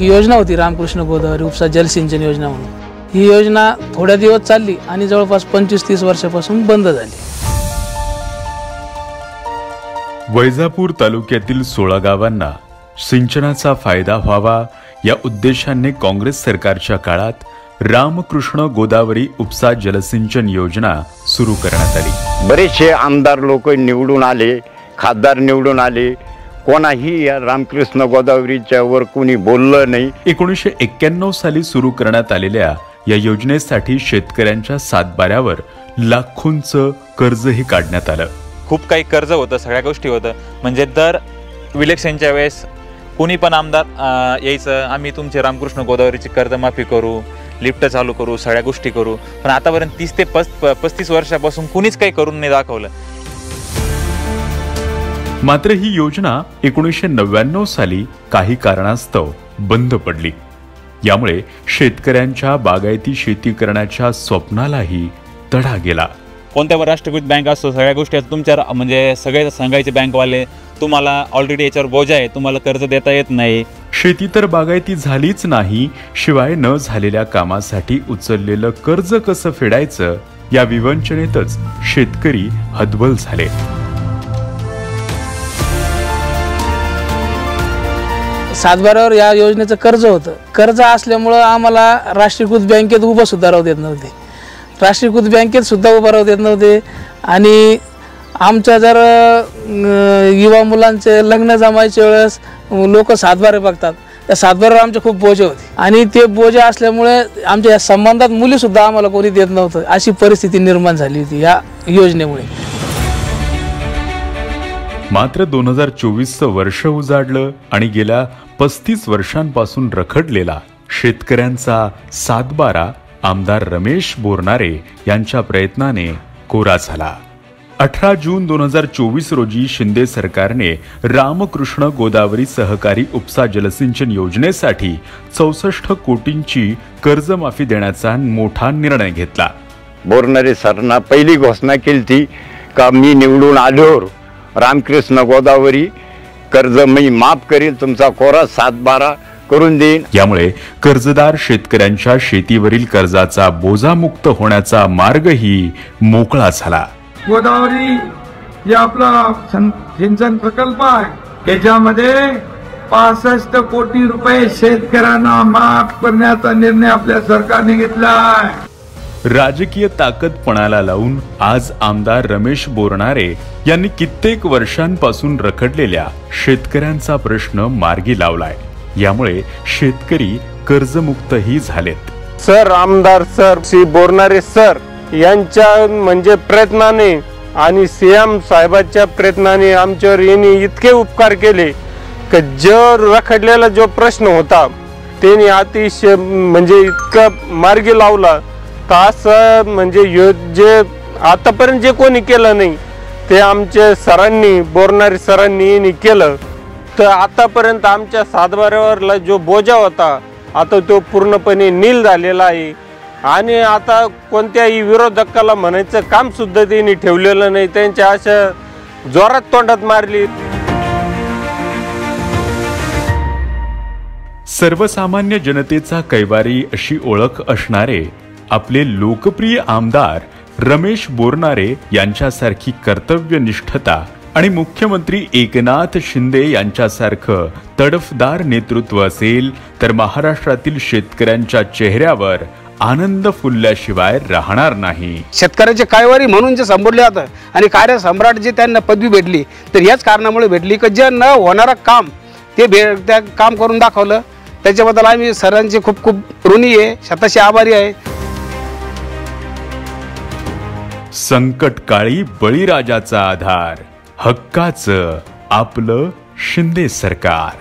योजना होती रामकृष्ण गोदावरी उपसा जलसिंचन योजना म्हणून. ही योजना थोड्या दिवस चालली आणि जवळपास 25-30 वर्षापासून बंद झाली. वैजापूर तालुक्यातील 16 गावांना सिंचनाचा फायदा व्हावा या उद्देशाने काँग्रेस सरकारच्या काळात रामकृष्ण गोदावरी उपसा जलसिंचन योजना सुरू करण्यात आली. बरेचसे आमदार लोक निवडून आले, खासदार निवडून आले, कोणाही या रामकृष्ण गोदावरीच्या वर कोणी बोललं नाही. 1991 साली सुरू करण्यात आलेल्या या योजनेसाठी शेतकऱ्यांच्या सातबाऱ्यावर लाखोंचं कर्जही काढण्यात आलं. खूप काही कर्ज होतं, सगळ्या गोष्टी होतं. म्हणजे दर इलेक्शनच्या वेळेस कोणी पण आमदार यायचं, आम्ही तुमचे रामकृष्ण गोदावरीची कर्जमाफी करू, लिफ्ट चालू करू, सगळ्या गोष्टी करू. पण आतापर्यंत 30 ते 35 वर्षापासून कुणीच काही करून नाही दाखवलं. मात्र ही योजना 1999 साली काही कारणास्तव बंद पडली. यामुळे शेतकऱ्यांच्या बागायती शेती करण्याच्या स्वप्नालाही तडा गेला. कोणत्या राष्ट्रीयकृत बँक असतो, सगळ्या गोष्टी तुमच्या म्हणजे सगळे सांगायचे बँकवाले, तुम्हाला ऑलरेडी याच्यावर बोजा आहे, तुम्हाला कर्ज देता येत नाही. शेती तर बागायती झालीच नाही, शिवाय न झालेल्या कामासाठी उचललेलं कर्ज कसं फेडायचं या विवंचनेतच शेतकरी हतबल झाले. सातबाऱ्यावर या योजनेचं कर्ज होतं. कर्ज असल्यामुळं आम्हाला राष्ट्रीयकृत बँकेत उभं सुद्धा राहू देत नव्हते. राष्ट्रीयकृत बँकेत सुद्धा उभं राहू देत नव्हते. आणि आमच्या जर युवा मुलांचे लग्न जमायच्या वेळेस लोक सातबारे बघतात, त्या सातबाऱ्यावर आमचे खूप बोजे होते. आणि ते बोजे असल्यामुळे आमच्या या संबंधात मुलीसुद्धा आम्हाला कोणी देत नव्हतं. अशी परिस्थिती निर्माण झाली होती या योजनेमुळे. मात्र 2024चं वर्ष उजाडलं आणि गेल्या 35 वर्षांपासून रखडलेला शेतकऱ्यांचा सातबारा आमदार रमेश बोरनारे यांच्या प्रयत्नाने कोरा झाला. 18 जून 2024 रोजी शिंदे सरकारने रामकृष्ण गोदावरी सहकारी उपसा जलसिंचन योजनेसाठी 64 कोटींची कर्जमाफी देण्याचा मोठा निर्णय घेतला. बोरनारे सरना पहिली घोषणा केली ती का मी निवडून आल्यावर रामकृष्ण गोदावरी कर्ज मी माफ करील, तुमचा कोरा 7-12 करून देईन. यामुळे कर्जदार शेतकऱ्यांच्या शेतीवरील कर्जाचा बोजा मुक्त होण्याचा मार्गही मोकळा झाला. गोदावरी जे आपला सिंचन प्रकल्प आहे त्याच्यामध्ये 65 कोटी रुपये शेतकऱ्यांना माफ करण्याचा निर्णय आपल्या सरकारने घेतला आहे. राजकीय ताकद पणाला लावून आज आमदार रमेश बोरनारे यांनी कित्येक वर्षांपासून रखडलेल्या शेतकऱ्यांचा प्रश्न मार्गी लावलाय. यामुळे शेतकरी कर्जमुक्तही झालेत. सर आमदार सर श्री बोरनारे सर यांच्या म्हणजे प्रयत्नाने आणि सीएम साहेबांच्या प्रयत्नाने आमच्यावर यांनी इतके उपकार केले की जो रखडलेला जो प्रश्न होता त्यांनी अतिशय म्हणजे इतका मार्गी लावला. असं म्हणजे जे आतापर्यंत जे कोणी केलं नाही ते आमच्या सरांनी बोरनारे सरांनी केलं. तर आतापर्यंत आमच्या सातबाऱ्यावरला जो बोजा होता आता तो पूर्णपणे नील झालेला आहे. आणि आता कोणत्याही विरोधकाला म्हणायचं काम सुद्धा त्यांनी ठेवलेलं नाही. त्यांच्या अशा जोरात तोंडात मारली. सर्वसामान्य जनतेचा कैवारी अशी ओळख असणारे आपले लोकप्रिय आमदार रमेश बोरनारे यांच्यासारखी कर्तव्यनिष्ठता आणि मुख्यमंत्री एकनाथ शिंदे यांच्यासारखं तडफदार नेतृत्व असेल तर महाराष्ट्रातील शेतकऱ्यांच्या चेहऱ्यावर आनंद फुलल्याशिवाय राहणार नाही. शेतकऱ्याचे कायवारी म्हणून जे संबोधले जातं आणि कार्यसम्राट जे त्यांना पदवी भेटली तर याच कारणामुळे भेटली की जे न होणारं काम ते त्या काम करून दाखवलं. त्याच्याबद्दल आम्ही सरांचे खूप खूप ऋणी आहे, शताशी आभारी आहे. संकट काळी बळीराजाचा आधार, हक्काचं आपलं शिंदे सरकार.